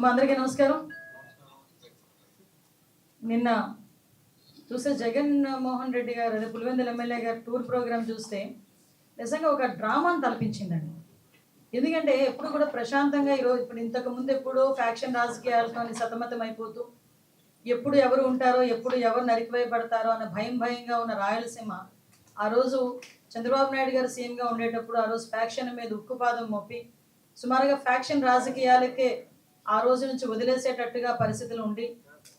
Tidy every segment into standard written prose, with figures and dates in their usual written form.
అందరికీ నమస్కారం. నిన్న చూస్తే జగన్ మోహన్ రెడ్డి గారు అదే పులివెందుల ఎమ్మెల్యే గారు టూర్ ప్రోగ్రామ్ చూస్తే నిజంగా ఒక డ్రామాను తలపించిందండి. ఎందుకంటే ఎప్పుడు కూడా ప్రశాంతంగా ఈరోజు ఇప్పుడు ఇంతకు ముందు ఎప్పుడు ఫ్యాక్షన్ రాజకీయాలతో సతమతం అయిపోతూ ఎప్పుడు ఎవరు ఉంటారో ఎప్పుడు ఎవరు నరికివేయబడతారో అన్న భయంగా ఉన్న రాయలసీమ ఆ రోజు చంద్రబాబు నాయుడు గారు సీఎంగా ఉండేటప్పుడు ఆ రోజు ఫ్యాక్షన్ మీద ఉక్కుపాదం మోపి సుమారుగా ఫ్యాక్షన్ రాజకీయాలకే ఆ రోజు నుంచి వదిలేసేటట్టుగా పరిస్థితులు ఉండి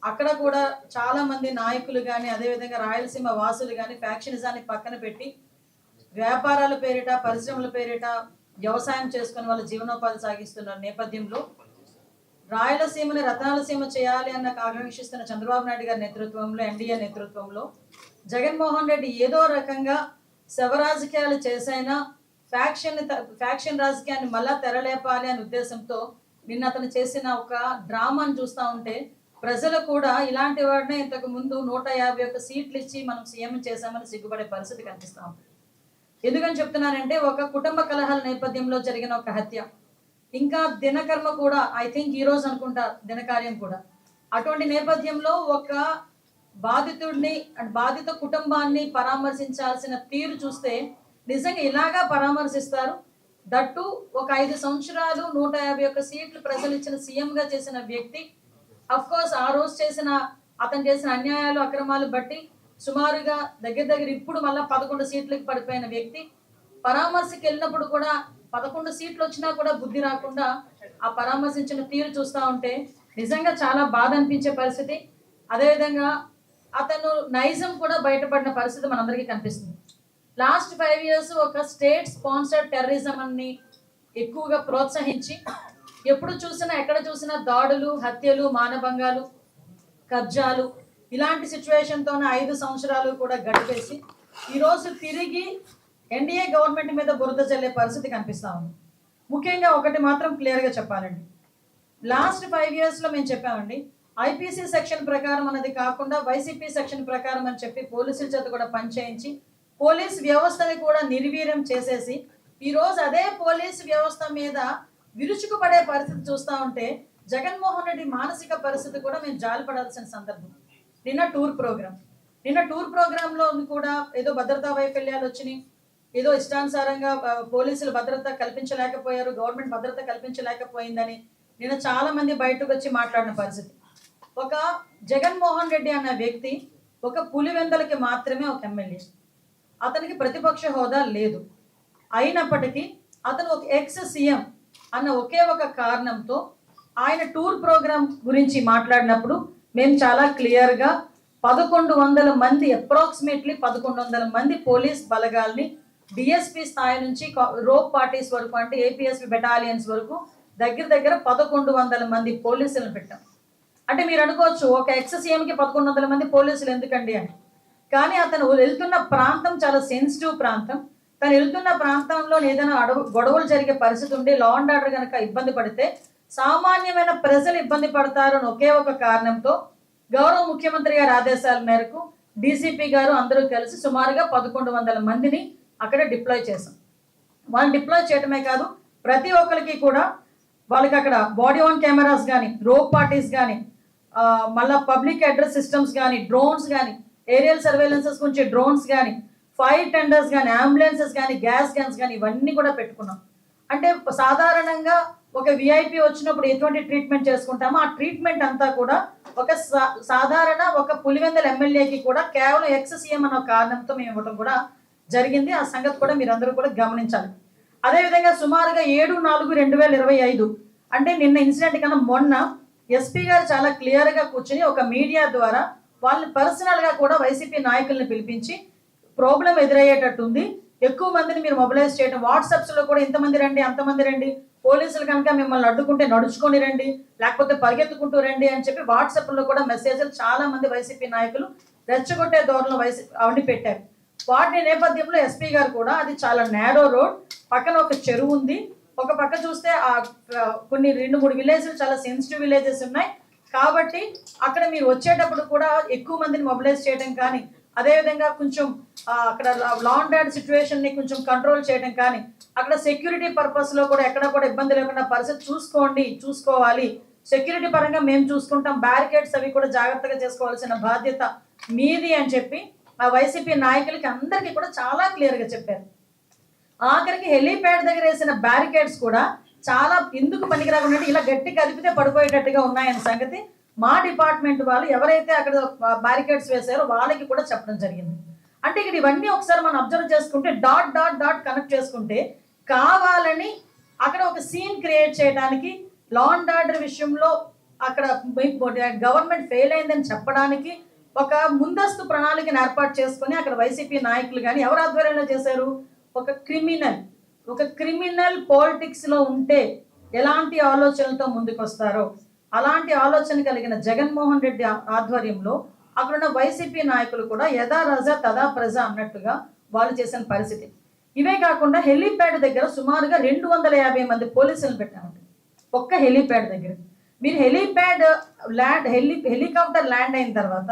అక్కడ కూడా చాలా మంది నాయకులు కానీ అదేవిధంగా రాయలసీమ వాసులు కానీ ఫ్యాక్షనిజాన్ని పక్కన పెట్టి వ్యాపారాల పేరిట పరిశ్రమల పేరిట వ్యవసాయం చేసుకుని వాళ్ళ జీవనోపాధి సాగిస్తున్న నేపథ్యంలో రాయలసీమని రత్నాలసీమ చేయాలి అన్న ఆకాంక్షిస్తున్న చంద్రబాబు నాయుడు గారి నేతృత్వంలో ఎన్డీఏ నేతృత్వంలో జగన్మోహన్ రెడ్డి ఏదో రకంగా శవ రాజకీయాలు చేసైనా ఫ్యాక్షన్ రాజకీయాన్ని మళ్ళా తెరలేపాలి అనే ఉద్దేశంతో నిన్న అతను చేసిన ఒక డ్రామాను చూస్తూ ఉంటే ప్రజలు కూడా ఇలాంటి వాడినే ఇంతకు ముందు 151 సీట్లు ఇచ్చి మనం సీఎం చేశామని సిగ్గుపడే పరిస్థితి కనిపిస్తూ ఉంది. ఎందుకని చెప్తున్నానంటే ఒక కుటుంబ కలహాల నేపథ్యంలో జరిగిన ఒక హత్య, ఇంకా దినకర్మ కూడా ఐ థింక్ ఈ రోజు అనుకుంటా దినకార్యం కూడా, అటువంటి నేపథ్యంలో ఒక బాధితుడిని బాధిత కుటుంబాన్ని పరామర్శించాల్సిన తీరు చూస్తే నిజంగా ఇలాగా పరామర్శిస్తారు. దట్టు ఒక 5 సంవత్సరాలు 151 సీట్లు ప్రజలు ఇచ్చిన సీఎంగా చేసిన వ్యక్తి, అఫ్ కోర్స్ ఆ రోజు అతను చేసిన అన్యాయాలు అక్రమాలు బట్టి సుమారుగా దగ్గర ఇప్పుడు మళ్ళీ 11 సీట్లకు పడిపోయిన వ్యక్తి పరామర్శకి వెళ్ళినప్పుడు కూడా 11 సీట్లు వచ్చినా కూడా బుద్ధి రాకుండా ఆ పరామర్శించిన తీరు చూస్తూ ఉంటే నిజంగా చాలా బాధ అనిపించే పరిస్థితి. అదేవిధంగా అతను నైజం కూడా బయటపడిన పరిస్థితి మనందరికీ కనిపిస్తుంది. లాస్ట్ 5 years ఒక స్టేట్ స్పాన్సర్డ్ టెర్రరిజం అని ఎక్కువగా ప్రోత్సహించి ఎప్పుడు చూసినా ఎక్కడ చూసినా దాడులు, హత్యలు, మానభంగాలు, కబ్జాలు ఇలాంటి సిచ్యువేషన్తోనే 5 సంవత్సరాలు కూడా గడిపేసి ఈరోజు తిరిగి ఎన్డీఏ గవర్నమెంట్ మీద బురద చల్లే పరిస్థితి కనిపిస్తూ ఉంది. ముఖ్యంగా ఒకటి మాత్రం క్లియర్గా చెప్పాలండి, లాస్ట్ 5 yearsలో మేము చెప్పామండి, ఐపీసీ సెక్షన్ ప్రకారం అన్నది కాకుండా వైసీపీ సెక్షన్ ప్రకారం అని చెప్పి పోలీసుల చేత కూడా పనిచేయించి పోలీస్ వ్యవస్థని కూడా నిర్వీర్యం చేసేసి ఈరోజు అదే పోలీసు వ్యవస్థ మీద విరుచుకుపడే పరిస్థితి చూస్తూ ఉంటే జగన్మోహన్ రెడ్డి మానసిక పరిస్థితి కూడా మేము జాలిపడాల్సిన సందర్భం. నిన్న టూర్ ప్రోగ్రాంలో కూడా ఏదో భద్రతా వైఫల్యాలు వచ్చినాయి, ఏదో ఇష్టానుసారంగా పోలీసులు భద్రత కల్పించలేకపోయారు, గవర్నమెంట్ భద్రత కల్పించలేకపోయిందని నిన్న చాలా మంది బయటకు వచ్చి మాట్లాడిన పరిస్థితి. ఒక జగన్మోహన్ రెడ్డి అన్న వ్యక్తి ఒక పులివెందలకి మాత్రమే ఒక ఎమ్మెల్యే, అతనికి ప్రతిపక్ష హోదా లేదు. అయినప్పటికీ అతను ఒక ఎక్స్ సీఎం అన్న ఒకే ఒక కారణంతో ఆయన టూర్ ప్రోగ్రాం గురించి మాట్లాడినప్పుడు మేము చాలా క్లియర్గా 1100 మంది అప్రాక్సిమేట్లీ 1100 మంది పోలీస్ బలగాల్ని డిఎస్పీ స్థాయి నుంచి రోప్ పార్టీస్ వరకు అంటే ఏపీఎస్పీ బెటాలియన్స్ వరకు దగ్గర 1100 మంది పోలీసులను పెట్టాం. అంటే మీరు అనుకోవచ్చు ఒక ఎక్స్ సీఎంకి 1100 మంది పోలీసులు ఎందుకండి అని, కానీ అతను వెళ్తున్న ప్రాంతం చాలా సెన్సిటివ్ ప్రాంతం. తను వెళ్తున్న ప్రాంతంలో ఏదైనా గొడవలు జరిగే పరిస్థితి ఉండి లా అండ్ ఆర్డర్ కనుక ఇబ్బంది పడితే సామాన్యమైన ప్రజలు ఇబ్బంది పడతారు అని ఒకే ఒక కారణంతో గౌరవ ముఖ్యమంత్రి గారి ఆదేశాల మేరకు డీసీపీ గారు అందరూ కలిసి సుమారుగా 1100 మందిని అక్కడ డిప్లాయ్ చేశాం. వాళ్ళు డిప్లాయ్ చేయటమే కాదు, ప్రతి ఒక్కరికి కూడా వాళ్ళకి అక్కడ బాడీ ఆన్ కెమెరాస్ కానీ, రోప్ పార్టీస్ కానీ, మళ్ళీ పబ్లిక్ అడ్రస్ సిస్టమ్స్ కానీ, డ్రోన్స్ కానీ, ఏరియల్ సర్వేలెన్సెస్ గురించి డ్రోన్స్ కానీ, ఫైర్ టెండర్స్ కానీ, అంబులెన్సెస్ కానీ, గ్యాస్ గన్స్ కానీ ఇవన్నీ కూడా పెట్టుకున్నాం. అంటే సాధారణంగా ఒక విఐపి వచ్చినప్పుడు ఎటువంటి ట్రీట్మెంట్ చేసుకుంటామో ఆ ట్రీట్మెంట్ అంతా కూడా ఒక సాధారణ ఒక పులివెందుల ఎమ్మెల్యేకి కూడా కేవలం ఎక్స్ సీఎం అన్న కారణంతో మేము ఇవ్వడం కూడా జరిగింది. ఆ సంగతి కూడా మీరందరూ కూడా గమనించాలి. అదేవిధంగా సుమారుగా 7/4/2025 అంటే నిన్న ఇన్సిడెంట్ కన్నా మొన్న ఎస్పీ గారు చాలా క్లియర్గా కూర్చుని ఒక మీడియా ద్వారా వాళ్ళని పర్సనల్గా కూడా వైసీపీ నాయకుల్ని పిలిపించి ప్రాబ్లం ఎదురయ్యేటట్టుంది, ఎక్కువ మందిని మీరు మొబిలైజ్ చేయడం, వాట్సాప్స్లో కూడా ఇంతమంది రండి అంతమంది రండి, పోలీసులు కనుక మిమ్మల్ని అడ్డుకుంటే నడుచుకొని రండి లేకపోతే పరిగెత్తుకుంటూ రండి అని చెప్పి వాట్సాప్లో కూడా మెసేజ్లు చాలా మంది వైసీపీ నాయకులు రెచ్చగొట్టే ధోరణిలో అవన్నీ పెట్టారు. వాటి నేపథ్యంలో ఎస్పీ గారు కూడా అది చాలా నేరో రోడ్, పక్కన ఒక చెరువు ఉంది, ఒక పక్క చూస్తే కొన్ని 2-3 విలేజ్లు చాలా సెన్సిటివ్ విలేజెస్ ఉన్నాయి కాబట్టి అక్కడ మీరు వచ్చేటప్పుడు కూడా ఎక్కువ మందిని మొబిలైజ్ చేయడం కానీ, అదేవిధంగా కొంచెం అక్కడ లా అండ్ ఆర్డర్ సిచ్యువేషన్ని కొంచెం కంట్రోల్ చేయడం కానీ, అక్కడ సెక్యూరిటీ పర్పస్లో కూడా ఎక్కడ కూడా ఇబ్బంది లేకుండా పరిస్థితి చూసుకోవాలి సెక్యూరిటీ పరంగా మేము చూసుకుంటాం, బ్యారికేడ్స్ అవి కూడా జాగ్రత్తగా చేసుకోవాల్సిన బాధ్యత మీది అని చెప్పి ఆ వైసీపీ నాయకులకి అందరికీ కూడా చాలా క్లియర్గా చెప్పారు. ఆఖరికి హెలీప్యాడ్ దగ్గర వేసిన బ్యారికేడ్స్ కూడా చాలా ఎందుకు పనికిరాకుండా ఇలా గట్టి కదిపితే పడిపోయేటట్టుగా ఉన్నాయన్న సంగతి మా డిపార్ట్మెంట్ వాళ్ళు ఎవరైతే అక్కడ బ్యారికేడ్స్ వేసారో వాళ్ళకి కూడా చెప్పడం జరిగింది. అంటే ఇక్కడ ఇవన్నీ ఒకసారి మనం అబ్జర్వ్ చేసుకుంటే డాట్ డాట్ డాట్ కనెక్ట్ చేసుకుంటే కావాలని అక్కడ ఒక సీన్ క్రియేట్ చేయడానికి, లా అండ్ ఆర్డర్ విషయంలో అక్కడ గవర్నమెంట్ ఫెయిల్ అయిందని చెప్పడానికి ఒక ముందస్తు ప్రణాళికను ఏర్పాటు చేసుకొని అక్కడ వైసీపీ నాయకులు కానీ ఎవరు ఆధ్వర్యంలో చేశారు, ఒక క్రిమినల్ పాలిటిక్స్ లో ఉంటే ఎలాంటి ఆలోచనలతో ముందుకు వస్తారో అలాంటి ఆలోచన కలిగిన జగన్మోహన్ రెడ్డి ఆధ్వర్యంలో అక్కడున్న వైసీపీ నాయకులు కూడా యథా రజ తదా ప్రజ అన్నట్టుగా వాళ్ళు చేసిన పరిస్థితి. ఇవే కాకుండా హెలీప్యాడ్ దగ్గర సుమారుగా 250 మంది పోలీసులను పెట్టామండి ఒక్క హెలీప్యాడ్ దగ్గర. మీరు హెలీప్యాడ్ హెలికాప్టర్ ల్యాండ్ అయిన తర్వాత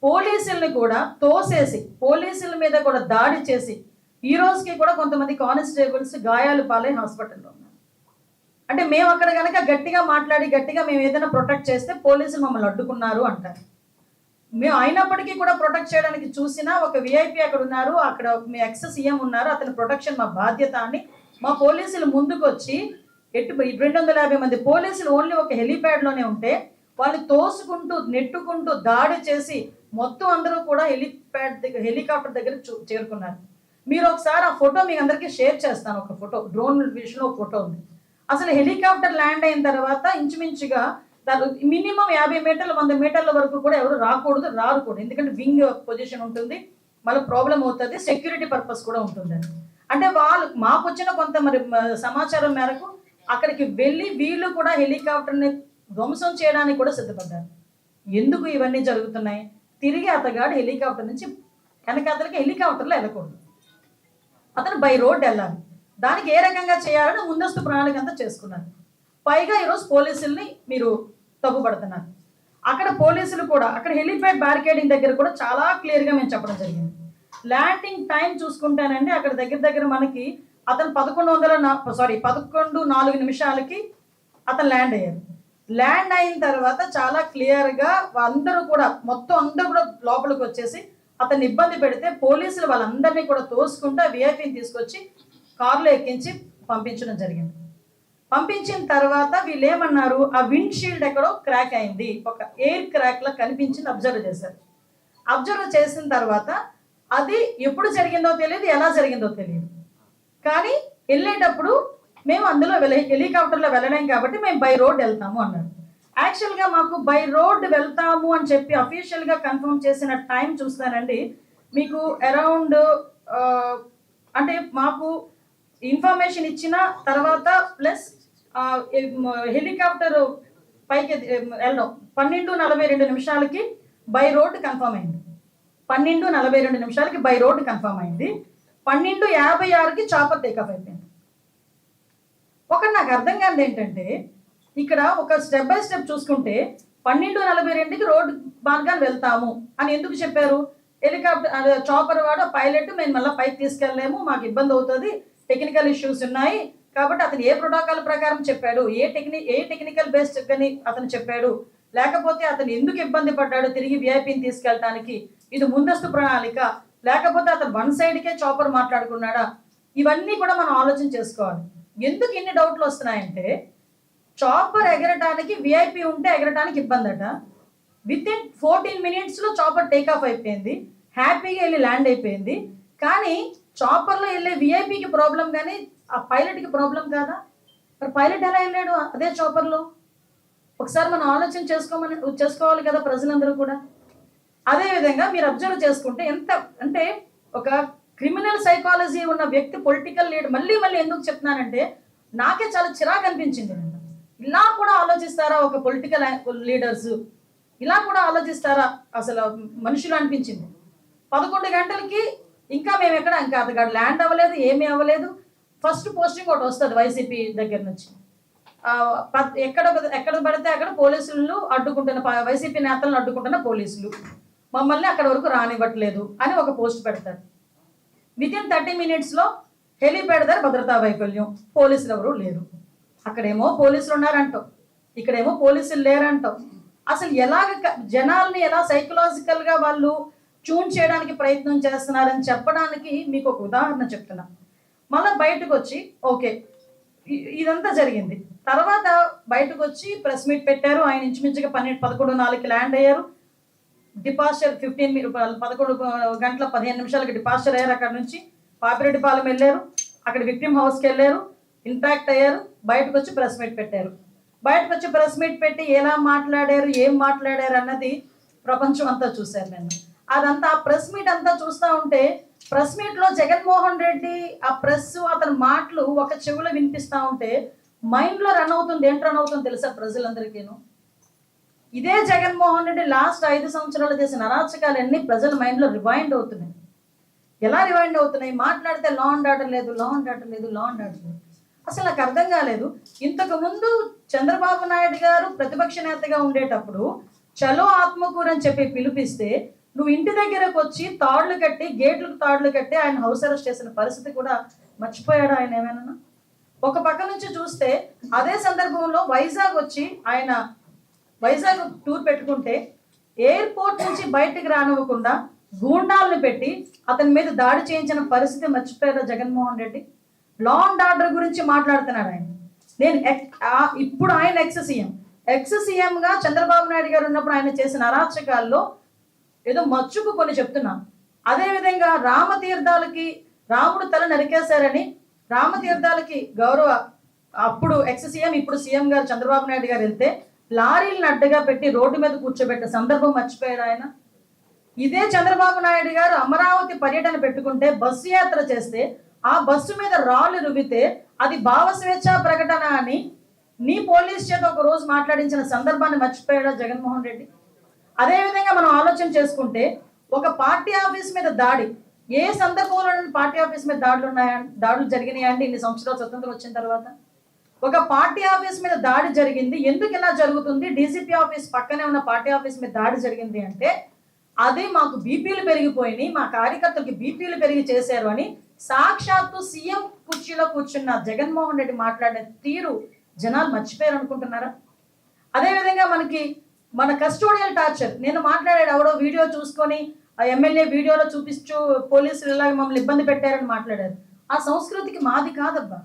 పోలీసుల్ని కూడా తోసేసి పోలీసుల మీద కూడా దాడి చేసి ఈ రోజుకి కూడా కొంతమంది కానిస్టేబుల్స్ గాయాలు పాలై హాస్పిటల్లో ఉన్నారు. అంటే మేము అక్కడ కనుక గట్టిగా మాట్లాడి గట్టిగా మేము ఏదైనా ప్రొటెక్ట్ చేస్తే పోలీసులు మమ్మల్ని అడ్డుకున్నారు అంటారు. మేము అయినప్పటికీ కూడా ప్రొటెక్ట్ చేయడానికి చూసినా ఒక విఐపి అక్కడ ఉన్నారు, అక్కడ మీ ఎక్స్ సీఎం ఉన్నారు, అతని ప్రొటెక్షన్ మా బాధ్యత అని మా పోలీసులు ముందుకు వచ్చి 250 మంది పోలీసులు ఓన్లీ ఒక హెలీప్యాడ్లోనే ఉంటే వాళ్ళని తోసుకుంటూ నెట్టుకుంటూ దాడి చేసి మొత్తం అందరూ కూడా హెలికాప్టర్ దగ్గర చేరుకున్నారు. మీరు ఒకసారి ఆ ఫోటో మీకు అందరికీ షేర్ చేస్తాను. ఒక ఫోటో డ్రోన్ విషయంలో ఒక ఫోటో ఉంది. అసలు హెలికాప్టర్ ల్యాండ్ అయిన తర్వాత ఇంచుమించుగా మినిమం 50 మీటర్ల 100 మీటర్ల వరకు కూడా ఎవరు రాకూడదు, రారు కూడా. ఎందుకంటే వింగ్ పొజిషన్ ఉంటుంది, మళ్ళీ ప్రాబ్లం అవుతుంది, సెక్యూరిటీ పర్పస్ కూడా ఉంటుంది. అంటే వాళ్ళు మాకు వచ్చిన కొంత మరి సమాచారం మేరకు అక్కడికి వెళ్ళి వీళ్ళు కూడా హెలికాప్టర్ని ధ్వంసం చేయడానికి కూడా సిద్ధపడ్డారు. ఎందుకు ఇవన్నీ జరుగుతున్నాయి? తిరిగి అతగాడు హెలికాప్టర్ నుంచి వెనకాతలకి హెలికాప్టర్లో వెళ్ళకూడదు, అతను బై రోడ్ వెళ్ళాలి. దానికి ఏ రకంగా చేయాలని ముందస్తు ప్రణాళిక అంతా చేసుకున్నారు. పైగా ఈరోజు పోలీసుల్ని మీరు తప్పుపడుతున్నారు. అక్కడ పోలీసులు కూడా అక్కడ హెలిప్యాడ్ బ్యారికేడింగ్ దగ్గర కూడా చాలా క్లియర్గా మేము చెప్పడం జరిగింది. ల్యాండింగ్ టైం చూసుకుంటానండి అక్కడ దగ్గర మనకి అతను 11:04 అతను ల్యాండ్ అయ్యారు. ల్యాండ్ అయిన తర్వాత చాలా క్లియర్గా అందరూ కూడా అందరూ కూడా లోపలికి వచ్చేసి అతన్ని ఇబ్బంది పెడితే పోలీసులు వాళ్ళందరినీ కూడా తోసుకుంటూ విఐపీని తీసుకొచ్చి కారులో ఎక్కించి పంపించడం జరిగింది. పంపించిన తర్వాత వీళ్ళు ఏమన్నారు, ఆ విండ్ షీల్డ్ ఎక్కడో క్రాక్ అయింది, ఒక ఎయిర్ క్రాక్ లా కనిపించింది, అబ్జర్వ్ చేశారు. అబ్జర్వ్ చేసిన తర్వాత అది ఎప్పుడు జరిగిందో తెలియదు, ఎలా జరిగిందో తెలియదు. కానీ వెళ్ళేటప్పుడు మేము అందులో హెలికాప్టర్లో వెళ్ళలేం కాబట్టి మేము బై రోడ్ వెళ్తాము అన్నారు. యాక్చువల్గా మాకు బై రోడ్ వెళ్తాము అని చెప్పి అఫీషియల్గా కన్ఫర్మ్ చేసిన టైం చూస్తానండి మీకు అరౌండ్ అంటే మాకు ఇన్ఫర్మేషన్ ఇచ్చిన తర్వాత ప్లస్ హెలికాప్టర్ పైకి వెళ్ళడం 12:42 బై రోడ్ కన్ఫర్మ్ అయింది. 12:42 బై రోడ్ కన్ఫర్మ్ అయింది. 12:56 చాపర్ టేకాఫ్ అయిపోయింది. నాకు అర్థం కాదు ఏంటంటే ఇక్కడ ఒక స్టెప్ బై స్టెప్ చూసుకుంటే 12:42 రోడ్ మార్గాన్ని వెళ్తాము అని ఎందుకు చెప్పారు? హెలికాప్టర్ చాపర్ వాడు పైలట్ మేము మళ్ళీ పైకి తీసుకెళ్ళలేము, మాకు ఇబ్బంది అవుతుంది, టెక్నికల్ ఇష్యూస్ ఉన్నాయి కాబట్టి అతను ఏ ప్రోటోకాల్ ప్రకారం చెప్పాడు, ఏ టెక్నికల్ బేస్డ్ అని అతను చెప్పాడు, లేకపోతే అతను ఎందుకు ఇబ్బంది పడ్డాడు తిరిగి విఐపీని తీసుకెళ్ళటానికి, ఇది ముందస్తు ప్రణాళిక, లేకపోతే అతను వన్ సైడ్కే చాపర్ మాట్లాడుకున్నాడా, ఇవన్నీ కూడా మనం ఆలోచన చేసుకోవాలి. ఎందుకు ఇన్ని డౌట్లు వస్తున్నాయంటే చాపర్ ఎగరటానికి విఐపీ ఉంటే ఎగరటానికి ఇబ్బంది అట. విత్-ఇన్ 14 minutesలో చాపర్ టేకాఫ్ అయిపోయింది, హ్యాపీగా వెళ్ళి ల్యాండ్ అయిపోయింది. కానీ చాపర్లో వెళ్ళే విఐపీకి ప్రాబ్లం కానీ ఆ పైలట్కి ప్రాబ్లం కాదా? మరి పైలట్ ఎలా వెళ్ళాడు అదే చాపర్లో? ఒకసారి మనం ఆలోచన చేసుకోవాలి కదా ప్రజలందరూ కూడా. అదేవిధంగా మీరు అబ్జర్వ్ చేసుకుంటే ఎంత అంటే ఒక క్రిమినల్ సైకాలజీ ఉన్న వ్యక్తి పొలిటికల్ లీడర్ మళ్ళీ ఎందుకు చెప్తున్నానంటే నాకే చాలా చిరాకు అనిపించింది. ఇలా కూడా ఆలోచిస్తారా ఒక పొలిటికల్ లీడర్స్, ఇలా కూడా ఆలోచిస్తారా అసలు మనుషులు అనిపించింది. 11 గంటలకి ఇంకా మేము ఇంకా అతగాడు ల్యాండ్ అవ్వలేదు, ఏమీ అవ్వలేదు. ఫస్ట్ పోస్టింగ్ ఒకటి వస్తుంది వైసీపీ దగ్గర నుంచి, ఎక్కడ పడితే అక్కడ పోలీసులు అడ్డుకుంటున్న వైసీపీ నేతలను అడ్డుకుంటున్న పోలీసులు మమ్మల్ని అక్కడ వరకు రానివ్వట్లేదు అని ఒక పోస్ట్ పెడతారు. విత్-ఇన్ 30 minutesలో హెలిప్యాడ్ దగ్గర భద్రతా వైఫల్యం, పోలీసులు ఎవరు లేరు. అక్కడేమో పోలీసులు ఉన్నారంటాం, ఇక్కడేమో పోలీసులు లేరంటాం. అసలు జనాల్ని ఎలా సైకలాజికల్గా వాళ్ళు ట్యూన్ చేయడానికి ప్రయత్నం చేస్తున్నారని చెప్పడానికి మీకు ఒక ఉదాహరణ చెప్తున్నా. మళ్ళీ బయటకు వచ్చి ఓకే ఇదంతా జరిగింది. తర్వాత బయటకు వచ్చి ప్రెస్ మీట్ పెట్టారు. ఆయన ఇంచుమించుగా 11:04 ల్యాండ్ అయ్యారు. డిపాస్చర్ 11 గంటల 15 నిమిషాలకి డిపాస్చర్ అయ్యారు. అక్కడ నుంచి పాపిరెడ్డిపాలెం వెళ్ళారు. అక్కడ విక్టిమ్ హౌస్కి వెళ్ళారు. ఇంపాక్ట్ అయ్యారు. బయటకు వచ్చి ప్రెస్ మీట్ పెట్టారు. బయటకు వచ్చి ప్రెస్ మీట్ పెట్టి ఎలా మాట్లాడారు, ఏం మాట్లాడారు అన్నది ప్రపంచం అంతా చూశారు. నేను అదంతా ఆ ప్రెస్ మీట్ అంతా చూస్తూ ఉంటే ప్రెస్ మీట్లో జగన్మోహన్ రెడ్డి ఆ ప్రెస్ అతని మాటలు ఒక చెవులో వినిపిస్తూ ఉంటే మైండ్లో రన్ అవుతుంది. ఏంటి రన్ అవుతుంది తెలుసా ప్రజలందరికీను? ఇదే జగన్మోహన్ రెడ్డి లాస్ట్ 5 సంవత్సరాలు చేసిన అరాచకాలన్నీ ప్రజల మైండ్లో రివైండ్ అవుతున్నాయి. ఎలా రివైండ్ అవుతున్నాయి? మాట్లాడితే లా అండ్ ఆర్డర్ లేదు, లా అండ్ ఆర్డర్ లేదు, లా అండ్ ఆర్డర్ లేదు. అసలు నాకు అర్థం కాలేదు. ఇంతకు ముందు చంద్రబాబు నాయుడు గారు ప్రతిపక్ష నేతగా ఉండేటప్పుడు చలో ఆత్మకూరు అని చెప్పి పిలిపిస్తే నువ్వు ఇంటి దగ్గరకు వచ్చి తాళ్లు కట్టి గేట్లకు తాళ్లు కట్టి ఆయన హౌస్ అరెస్ట్ చేసిన పరిస్థితి కూడా మర్చిపోయాడు ఆయన ఏమైనా? ఒక పక్క నుంచి చూస్తే అదే సందర్భంలో వైజాగ్ వచ్చి ఆయన వైజాగ్ టూర్ పెట్టుకుంటే ఎయిర్పోర్ట్ నుంచి బయటకు రానివ్వకుండా గూండాలను పెట్టి అతని మీద దాడి చేయించిన పరిస్థితి మర్చిపోయారు Jaganmohan Reddy. Law and order గురించి మాట్లాడుతున్నాడు ఆయన. నేను ఇప్పుడు ఆయన ఎక్స్ సీఎంగా చంద్రబాబు నాయుడు గారు ఉన్నప్పుడు ఆయన చేసిన అరాచకాల్లో ఏదో మచ్చుకు కొన్ని చెప్తున్నాను. అదేవిధంగా రామతీర్థాలకి రాముడు తల నరికేశారని రామతీర్థాలకి గౌరవ అప్పుడు ఎక్స్ సీఎం ఇప్పుడు సీఎం గారు చంద్రబాబు నాయుడు గారు వెళ్తే లారీలను అడ్డగా పెట్టి రోడ్డు మీద కూర్చోబెట్టే సందర్భం మర్చిపోయారు ఆయన. ఇదే చంద్రబాబు నాయుడు గారు అమరావతి పర్యటన పెట్టుకుంటే బస్సు యాత్ర చేస్తే ఆ బస్సు మీద రాళ్ళు రువితే అది భావ స్వేచ్ఛ ప్రకటన అని నీ పోలీస్ చేత ఒక రోజు మాట్లాడించిన సందర్భాన్ని మర్చిపోయాడా జగన్మోహన్ రెడ్డి? అదేవిధంగా మనం ఆలోచన చేసుకుంటే ఒక పార్టీ ఆఫీస్ మీద దాడి ఏ సందర్భంలో పార్టీ ఆఫీస్ మీద దాడులు జరిగినాయా అండి ఇన్ని సంవత్సరాలు స్వతంత్రం వచ్చిన తర్వాత? ఒక పార్టీ ఆఫీస్ మీద దాడి జరిగింది. ఎందుకు ఇలా జరుగుతుంది? డీజీపీ ఆఫీస్ పక్కనే ఉన్న పార్టీ ఆఫీస్ మీద దాడి జరిగింది అంటే అది మాకు బీపీలు పెరిగిపోయినాయి, మా కార్యకర్తలకి బీపీలు పెరిగి చేశారు అని సాక్షాత్తు సీఎం కుర్చీలో కూర్చున్న జగన్మోహన్ రెడ్డి మాట్లాడిన తీరు జనాలు మర్చిపోయారు అనుకుంటున్నారా? అదేవిధంగా మన కస్టోడియల్ టార్చర్ నేను మాట్లాడాడు ఎవడో వీడియో చూసుకొని ఆ ఎమ్మెల్యే వీడియోలో చూపిస్తూ పోలీసులు ఇలాగ మమ్మల్ని ఇబ్బంది పెట్టారని మాట్లాడారు. ఆ సంస్కృతికి మాది కాదబ్బా.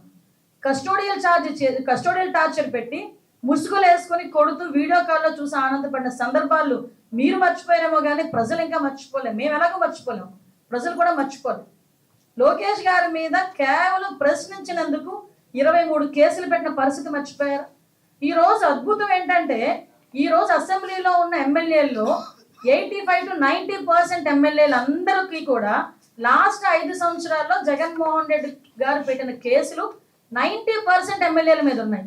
కస్టోడియల్ టార్చర్ పెట్టి ముసుగులు వేసుకొని కొడుతూ వీడియో కాల్లో చూసి ఆనందపడిన సందర్భాలు మీరు మర్చిపోయారేమో కానీ ప్రజలు ఇంకా మర్చిపోలేము. మేము ఎలాగో మర్చిపోలేము, ప్రజలు కూడా మర్చిపోలేము. లోకేష్ గారి మీద కేవలం ప్రశ్నించినందుకు 23 కేసులు పెట్టిన పరిస్థితి మర్చిపోయారు. ఈరోజు అద్భుతం ఏంటంటే ఈరోజు అసెంబ్లీలో ఉన్న ఎమ్మెల్యేల్లో 85 to 90% ఎమ్మెల్యేలు అందరికీ కూడా లాస్ట్ 5 సంవత్సరాల్లో జగన్మోహన్ రెడ్డి గారు పెట్టిన కేసులు 90% ఎమ్మెల్యేల మీద ఉన్నాయి.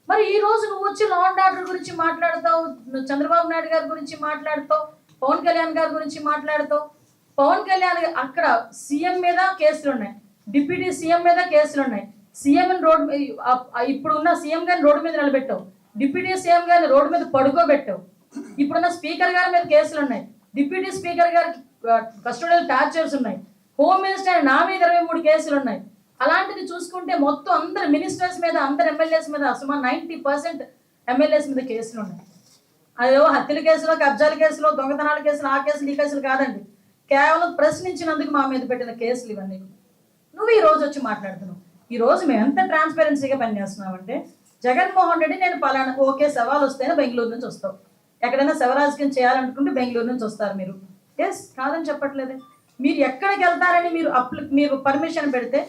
మరి ఈ రోజు నువ్వు వచ్చి లా అండ్ ఆర్డర్ గురించి మాట్లాడతావు, చంద్రబాబు నాయుడు గారి గురించి మాట్లాడతావు, పవన్ కళ్యాణ్ గారి గురించి మాట్లాడతావు. పవన్ కళ్యాణ్ అక్కడ సీఎం మీద కేసులు ఉన్నాయి, డిప్యూటీ సీఎం మీద కేసులు ఉన్నాయి. సీఎం ఇప్పుడున్న సీఎం గారిని రోడ్డు మీద నిలబెట్టావు, డిప్యూటీ సీఎం గారిని రోడ్డు మీద పడుకోబెట్టావు. ఇప్పుడున్న స్పీకర్ గారి మీద కేసులు ఉన్నాయి, డిప్యూటీ స్పీకర్ గారికి కస్టోడియల్ టార్చర్స్ ఉన్నాయి, హోమ్ మినిస్టర్ నా మీద 23 కేసులు ఉన్నాయి. అలాంటిది చూసుకుంటే మొత్తం అందరు మినిస్టర్స్ మీద అందరు ఎమ్మెల్యేస్ మీద సుమారు 90% ఎమ్మెల్యేస్ మీద కేసులు ఉన్నాయి. అదేవో హత్యల కేసులో, కబ్జాల కేసులో, దొంగతనాల కేసులు, ఆ కేసులు ఈ కేసులు కాదండి. కేవలం ప్రశ్నించినందుకు మా మీద పెట్టిన కేసులు ఇవన్నీ. నువ్వు ఈ రోజు వచ్చి మాట్లాడుతున్నావు. ఈ రోజు మేము ఎంత ట్రాన్స్పరెన్సీగా పనిచేస్తున్నామంటే జగన్మోహన్ రెడ్డి నేను పలానా ఓకే సవాల్ వస్తేనే బెంగళూరు నుంచి వస్తావు, ఎక్కడైనా శవరాజకీయం చేయాలనుకుంటే బెంగళూరు నుంచి వస్తారు మీరు. ఎస్ కాదని చెప్పట్లేదే. మీరు ఎక్కడికి వెళ్తారని మీరు పర్మిషన్ పెడితే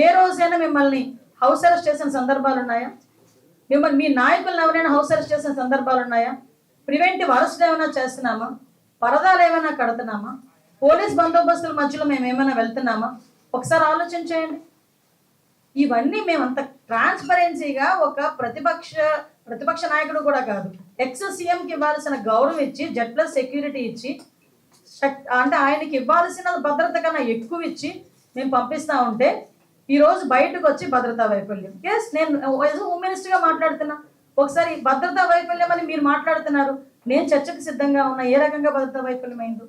ఏ రోజైనా మిమ్మల్ని హౌస్ అరెస్ట్ చేసిన సందర్భాలు ఉన్నాయా? మిమ్మల్ని మీ నాయకులను ఎవరైనా హౌస్ అరెస్ట్ చేసిన సందర్భాలు ఉన్నాయా? ప్రివెంటివ్ అరెస్ట్ ఏమైనా చేస్తున్నామా? పరదాలు ఏమైనా కడుతున్నామా? పోలీస్ బందోబస్తుల మధ్యలో మేము ఏమైనా వెళ్తున్నామా? ఒకసారి ఆలోచన చేయండి. ఇవన్నీ మేము అంత ట్రాన్స్పరెన్సీగా ఒక ప్రతిపక్ష నాయకుడు కూడా కాదు, ఎక్స్ సీఎంకి ఇవ్వాల్సిన గౌరవం ఇచ్చి Z+ సెక్యూరిటీ ఇచ్చి అంటే ఆయనకి ఇవ్వాల్సిన భద్రత కన్నా ఎక్కువ ఇచ్చి మేము పంపిస్తా ఉంటే ఈరోజు బయటకు వచ్చి భద్రతా వైఫల్యం. ఎస్ నేను హోమ్ మినిస్టర్గా మాట్లాడుతున్నా. ఒకసారి భద్రతా వైఫల్యం అని మీరు మాట్లాడుతున్నారు, నేను చర్చకు సిద్ధంగా ఉన్నా. ఏ రకంగా భద్రతా వైఫల్యం అయిందో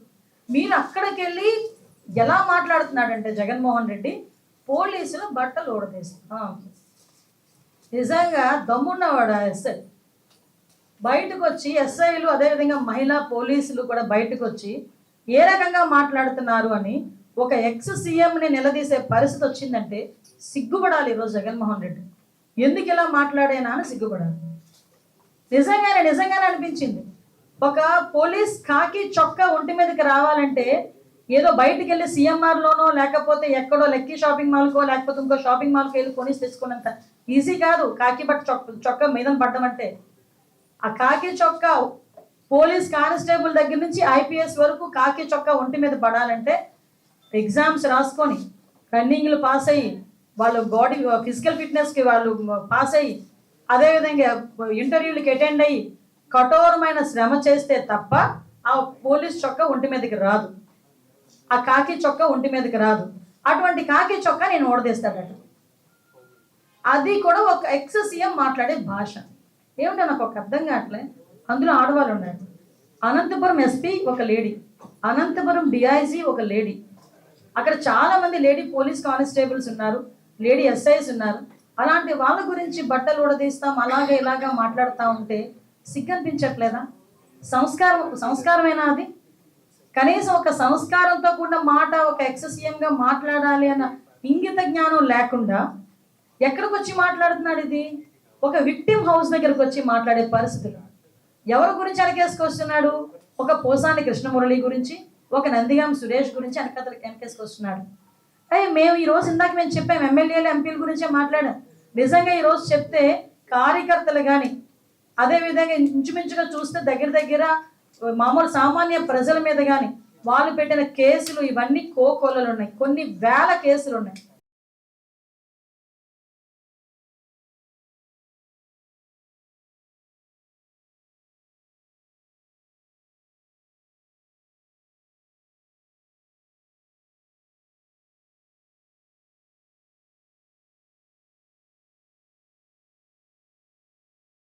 మీరు అక్కడికి వెళ్ళి ఎలా మాట్లాడుతున్నాడంటే జగన్మోహన్ రెడ్డి పోలీసులు బట్టలు ఊడదీస్తా నిజంగా దమ్మున్నవాడా? ఎస్ఐ బయటకు వచ్చి ఎస్ఐలు అదేవిధంగా మహిళా పోలీసులు కూడా బయటకు వచ్చి ఏ రకంగా మాట్లాడుతున్నారు అని ఒక ఎక్స్ సీఎంని నిలదీసే పరిస్థితి వచ్చిందంటే సిగ్గుపడాలి ఈరోజు జగన్మోహన్ రెడ్డి. ఎందుకు ఇలా మాట్లాడేనా అని సిగ్గుపడాలి. నిజంగానే అనిపించింది. ఒక పోలీస్ కాకి చొక్కా ఒంటి మీదకి రావాలంటే ఏదో బయటికి వెళ్ళి సిఎంఆర్లోనో లేకపోతే ఎక్కడో లక్కీ షాపింగ్ మాల్కో లేకపోతే ఇంకో షాపింగ్ మాల్కి వెళ్ళి కొని తెచ్చుకున్నంత ఈజీ కాదు కాకి చొక్కా మీద పడ్డం అంటే. ఆ కాకి చొక్కా పోలీస్ కానిస్టేబుల్ దగ్గర నుంచి ఐపీఎస్ వరకు కాకి చొక్కా ఒంటి మీద పడాలంటే ఎగ్జామ్స్ రాసుకొని రన్నింగ్లు పాస్ అయ్యి వాళ్ళు బాడీ ఫిజికల్ ఫిట్నెస్కి వాళ్ళు పాస్ అయ్యి అదేవిధంగా ఇంటర్వ్యూలకి అటెండ్ అయ్యి కఠోరమైన శ్రమ చేస్తే తప్ప ఆ పోలీస్ చొక్కా ఒంటి మీదకి రాదు, ఆ కాకి చొక్కా ఒంటి మీదకి రాదు. అటువంటి కాకి చొక్కా నేను ఓడదీస్తాడట. అది కూడా ఒక ఎక్స్ సీఎం మాట్లాడే భాష ఏమిటో నాకు ఒక అర్థం కావట్లే. అందులో ఆడవాళ్ళు ఉన్నారు. అనంతపురం ఎస్పీ ఒక లేడీ, అనంతపురం డిఐజీ ఒక లేడీ, అక్కడ చాలామంది లేడీ పోలీస్ కానిస్టేబుల్స్ ఉన్నారు, లేడీ ఎస్ఐస్ ఉన్నారు. అలాంటి వాళ్ళ గురించి బట్టలు ఊడదీస్తాం అలాగే ఇలాగా మాట్లాడుతూ ఉంటే సిగ్గనిపించట్లేదా? సంస్కారమేనా అది? కనీసం ఒక సంస్కారంతో కూడిన మాట ఒక ఎక్స్ సీఎంగా మాట్లాడాలి అన్న ఇంగిత జ్ఞానం లేకుండా ఎక్కడికి వచ్చి మాట్లాడుతున్నాడు? ఇది ఒక విక్టిమ్ హౌస్ దగ్గరకు వచ్చి మాట్లాడే పరిస్థితులు. ఎవరి గురించి వెనకేసుకొస్తున్నాడు? ఒక పోసాని కృష్ణమురళి గురించి, ఒక నందిగాం సురేష్ గురించి వెనకేసుకొస్తున్నాడు. మేము ఈరోజు ఇందాక మేము చెప్పాం ఎమ్మెల్యేలు ఎంపీల గురించే మాట్లాడాం. నిజంగా ఈరోజు చెప్తే కార్యకర్తలు కానీ అదేవిధంగా ఇంచుమించుగా చూస్తే దగ్గర మామూలు సామాన్య ప్రజల మీద కానీ వాళ్ళు పెట్టిన కేసులు ఇవన్నీ కోకొల్లలు ఉన్నాయి. కొన్ని వేల కేసులు ఉన్నాయి.